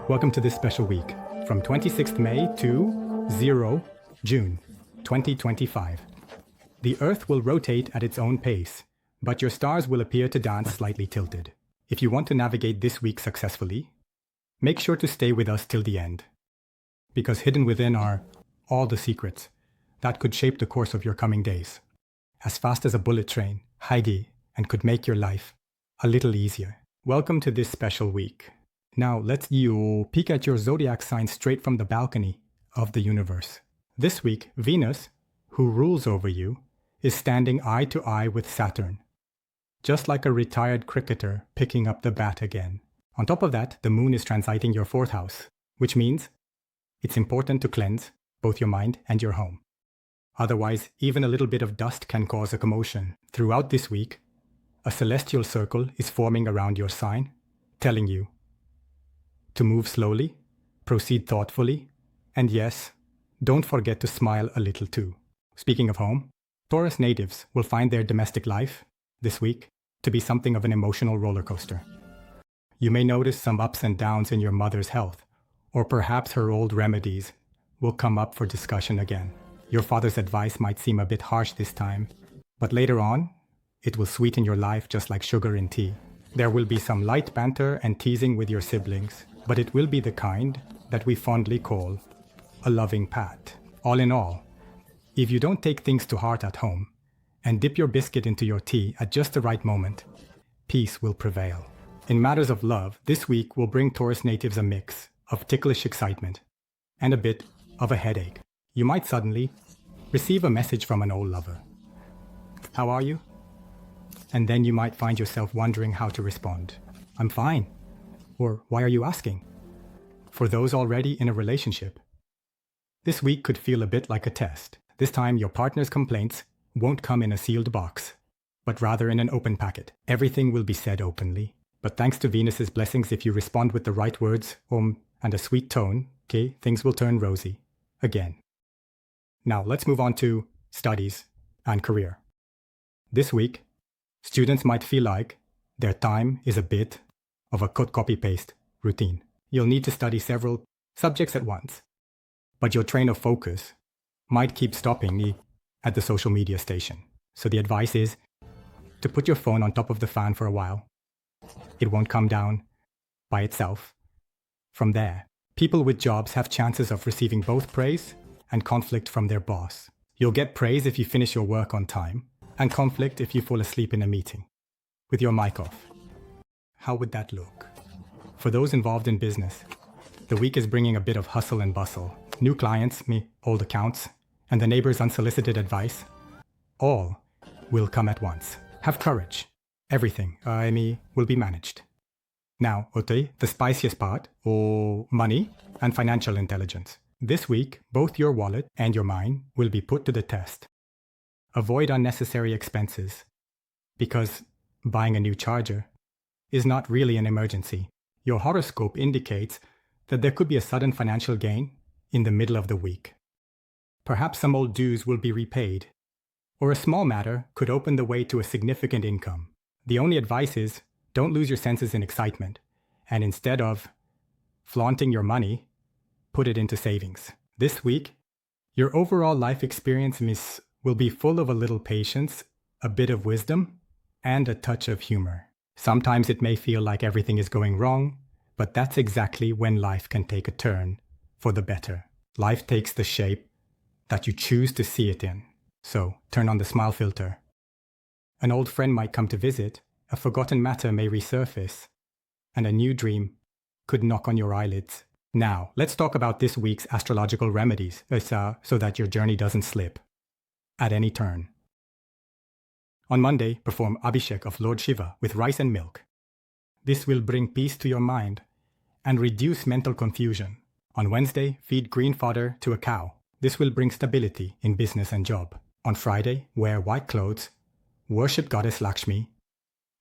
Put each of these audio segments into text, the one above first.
Welcome to this special week from 26th May to 0 June 2025. The Earth will rotate at its own pace, but your stars will appear to dance slightly tilted. If you want to navigate this week successfully, make sure to stay with us till the end, because hidden within are all the secrets that could shape the course of your coming days. As fast as a bullet train, Heidi, and could make your life a little easier. Welcome to this special week. Now let's you peek at your zodiac sign straight from the balcony of the universe. This week, Venus, who rules over you, is standing eye to eye with Saturn, just like a retired cricketer picking up the bat again. On top of that, the moon is transiting your 4th house, which means it's important to cleanse both your mind and your home. Otherwise, even a little bit of dust can cause a commotion. Throughout this week, a celestial circle is forming around your sign, telling you to move slowly, proceed thoughtfully, and yes, don't forget to smile a little too. Speaking of home, Taurus natives will find their domestic life this week to be something of an emotional roller coaster. You may notice some ups and downs in your mother's health, or perhaps her old remedies will come up for discussion again. Your father's advice might seem a bit harsh this time, but later on, it will sweeten your life just like sugar in tea. There will be some light banter and teasing with your siblings, but it will be the kind that we fondly call a loving pat. All in all, if you don't take things to heart at home and dip your biscuit into your tea at just the right moment, peace will prevail. In matters of love, this week will bring Taurus natives a mix of ticklish excitement and a bit of a headache. You might suddenly receive a message from an old lover. How are you? And then you might find yourself wondering how to respond. I'm fine. Or why are you asking? For those already in a relationship, this week could feel a bit like a test. This time your partner's complaints won't come in a sealed box, but rather in an open packet. Everything will be said openly. But thanks to Venus's blessings, if you respond with the right words and a sweet tone, things will turn rosy again. Now let's move on to studies and career. This week, students might feel like their time is a bit of a copy-paste routine. You'll need to study several subjects at once, but your train of focus might keep stopping at the social media station. So the advice is to put your phone on top of the fan for a while. It won't come down by itself. From there, people with jobs have chances of receiving both praise and conflict from their boss. You'll get praise if you finish your work on time, and conflict if you fall asleep in a meeting with your mic off. How would that look? For those involved in business, the week is bringing a bit of hustle and bustle. New clients, old accounts, and the neighbor's unsolicited advice, all will come at once. Have courage. Everything, will be managed. Now, the spiciest part, money and financial intelligence. This week, both your wallet and your mind will be put to the test. Avoid unnecessary expenses, because buying a new charger is not really an emergency. Your horoscope indicates that there could be a sudden financial gain in the middle of the week. Perhaps some old dues will be repaid, or a small matter could open the way to a significant income. The only advice is don't lose your senses in excitement, and instead of flaunting your money, put it into savings. This week, your overall life experience will be full of a little patience, a bit of wisdom, and a touch of humor. Sometimes it may feel like everything is going wrong, but that's exactly when life can take a turn for the better. Life takes the shape that you choose to see it in. So turn on the smile filter. An old friend might come to visit, a forgotten matter may resurface, and a new dream could knock on your eyelids. Now, let's talk about this week's astrological remedies, so that your journey doesn't slip at any turn. On Monday, perform Abhishek of Lord Shiva with rice and milk. This will bring peace to your mind and reduce mental confusion. On Wednesday, feed green fodder to a cow. This will bring stability in business and job. On Friday, wear white clothes, worship goddess Lakshmi,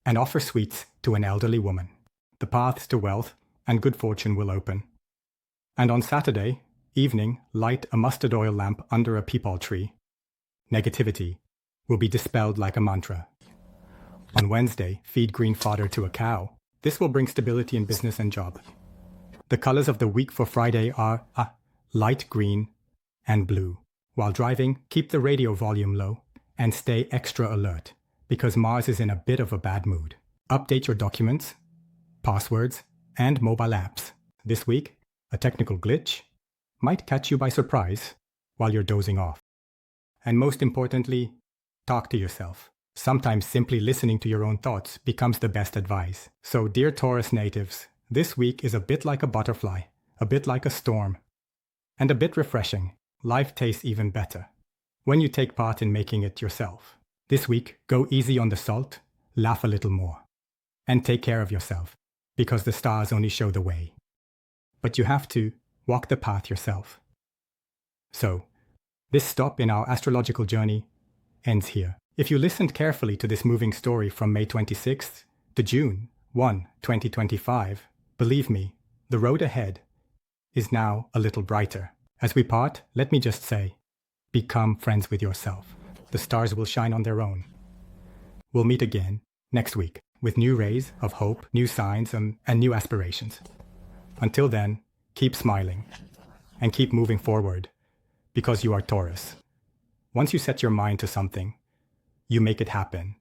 and offer sweets to an elderly woman. The paths to wealth and good fortune will open. And on Saturday evening, light a mustard oil lamp under a peepal tree. Negativity will be dispelled like a mantra. On Wednesday, feed green fodder to a cow. This will bring stability in business and job. The colors of the week for Friday are light green and blue. While driving, keep the radio volume low and stay extra alert because Mars is in a bit of a bad mood. Update your documents, passwords, and mobile apps. This week, a technical glitch might catch you by surprise while you're dozing off. And most importantly, talk to yourself. Sometimes simply listening to your own thoughts becomes the best advice. So, dear Taurus natives, this week is a bit like a butterfly, a bit like a storm, and a bit refreshing. Life tastes even better when you take part in making it yourself. This week, go easy on the salt, laugh a little more, and take care of yourself, because the stars only show the way. But you have to walk the path yourself. So, this stop in our astrological journey ends here. If you listened carefully to this moving story from May 26th to June 1, 2025, believe me, the road ahead is now a little brighter. As we part, let me just say, become friends with yourself. The stars will shine on their own. We'll meet again next week with new rays of hope, new signs, and new aspirations. Until then, keep smiling and keep moving forward because you are Taurus. Once you set your mind to something, you make it happen.